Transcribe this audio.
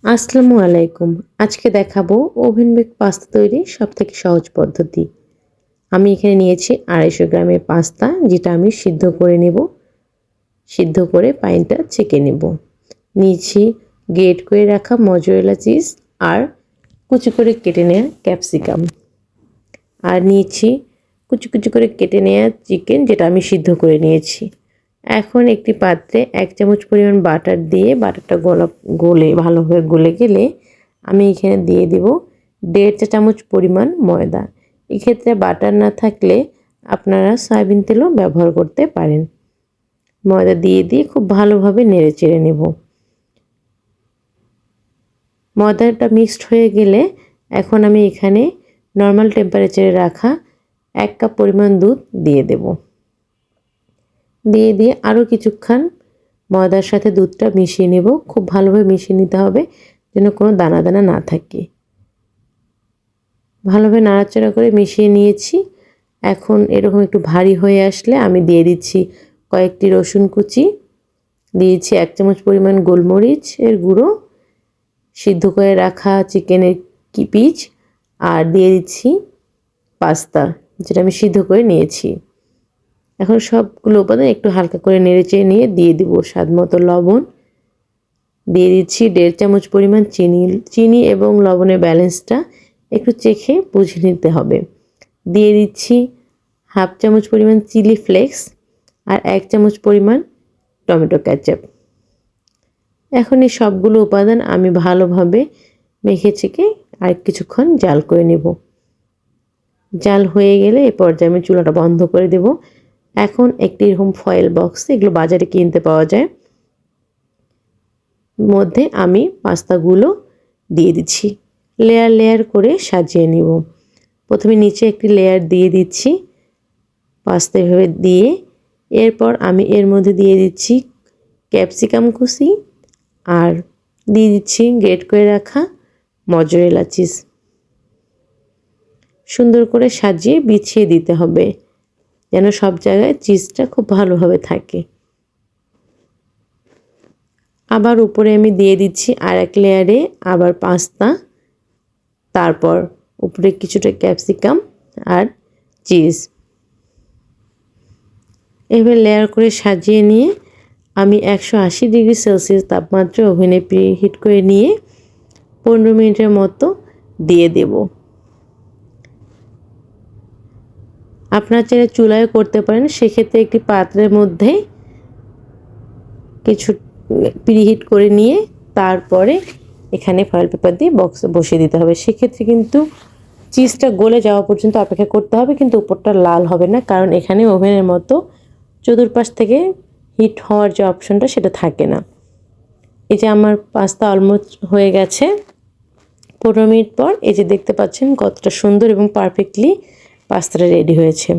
আসসালামু আলাইকুম। আজকে দেখাবো ওভেন বেক পাস্তা তৈরির সবথেকে সহজ পদ্ধতি। আমি এখানে নিয়েছি 250 গ্রামের পাস্তা, যেটা আমি সিদ্ধ করে নেব। সিদ্ধ করে পানিটা ছেঁকে নেব। নিয়েছি গ্রেট করে রাখা মজরেলা চিজ আর কুচি করে কেটে নেওয়া ক্যাপসিকাম। আর নিয়েছি কুচি কুচি করে কেটে নেওয়া চিকেন, যেটা আমি সিদ্ধ করে নিয়েছি। এখন একটি পাত্রে 1 চামচ পরিমাণ বাটার দিয়ে বাটারটা ভালোভাবে গলে গেলে আমি এখানে দিয়ে দেব 1.5 চা চামচ পরিমাণ ময়দা। এক্ষেত্রে বাটার না থাকলে আপনারা সয়াবিন তেলও ব্যবহার করতে পারেন। ময়দা দিয়ে খুব ভালোভাবে নেড়ে চেড়ে নেব। ময়দাটা মিক্সড হয়ে গেলে এখন আমি এখানে নর্মাল টেম্পারেচারে রাখা 1 কাপ পরিমাণ দুধ দিয়ে দেব। দিয়ে আরও কিছুক্ষণ ময়দার সাথে দুধটা মিশিয়ে নেব। খুব ভালোভাবে মিশিয়ে নিতে হবে যেন কোনো দানা দানা না থাকে। ভালোভাবে নাড়াচাড়া করে মিশিয়ে নিয়েছি। এখন এরকম একটু ভারী হয়ে আসলে আমি দিয়ে দিচ্ছি কয়েকটি রসুন কুচি, দিয়েছি 1 চামচ পরিমাণ গোলমরিচের গুঁড়ো, সিদ্ধ করে রাখা চিকেনের পিস, আর দিয়ে দিচ্ছি পাস্তা, যেটা আমি সিদ্ধ করে নিয়েছি। এখন সবগুলো উপাদান একটু হালকা করে নেড়েচেড়ে নিয়ে দিয়ে দিব স্বাদমতো লবণ। দিয়ে দিচ্ছি 1.5 চামচ পরিমাণ চিনি এবং লবণের ব্যালেন্সটা একটু চেখে বুঝে নিতে হবে। দিয়ে দিচ্ছি 1/2 চামচ পরিমাণ চিলি ফ্লেক্স আর 1 চামচ পরিমাণ টমেটো কেচাপ। এখন এই সবগুলো উপাদান আমি ভালোভাবে মেখে চেখে আর কিছুক্ষণ জাল করে নেব। জাল হয়ে গেলে এই পর্যায়ে আমি চুলাটা বন্ধ করে দেব। এখন একটি এরকম ফয়েল বক্স, এগুলো বাজারে কিনতে পাওয়া যায়, মধ্যে আমি পাস্তাগুলো দিয়ে দিচ্ছি। লেয়ার লেয়ার করে সাজিয়ে নিব। প্রথমে নিচে একটি লেয়ার দিয়ে দিচ্ছি পাস্তা এভাবে দিয়ে। এরপর আমি এর মধ্যে দিয়ে দিচ্ছি ক্যাপসিকাম কুচি আর দিয়ে দিচ্ছি গ্রেট করে রাখা মজরেলা চিজ। সুন্দর করে সাজিয়ে বিছিয়ে দিতে হবে যেন সব জায়গায় চিজটা খুব ভালোভাবে থাকে। আবার উপরে আমি দিয়ে দিচ্ছি আর এক লেয়ারে আবার পাস্তা, তারপর উপরে কিছুটা ক্যাপসিকাম আর চিজ। এভাবে লেয়ার করে সাজিয়ে নিয়ে আমি 180 ডিগ্রি সেলসিয়াস তাপমাত্রায় ওভেনে প্রিহিট করে নিয়ে 15 মিনিটের মতো দিয়ে দেব। আপনারা চাইলে চুলায় করতে পারেন, সেক্ষেত্রে একটি পাত্রের মধ্যে কিছু প্রিহিট করে নিয়ে তারপরে এখানে ফয়েল পেপার দিয়ে বক্সে বসিয়ে দিতে হবে। সেক্ষেত্রে কিন্তু চিজটা গলে যাওয়া পর্যন্ত অপেক্ষা করতে হবে, কিন্তু উপরটা লাল হবে না, কারণ এখানে ওভেনের মতো চতুর্পাশ থেকে হিট হওয়ার যে অপশনটা সেটা থাকে না। এই যে আমার পাস্তা অলমোস্ট হয়ে গেছে। 15 মিনিট পর এই যে দেখতে পাচ্ছেন কতটা সুন্দর এবং পারফেক্টলি পাস্তাটা রেডি হয়েছে।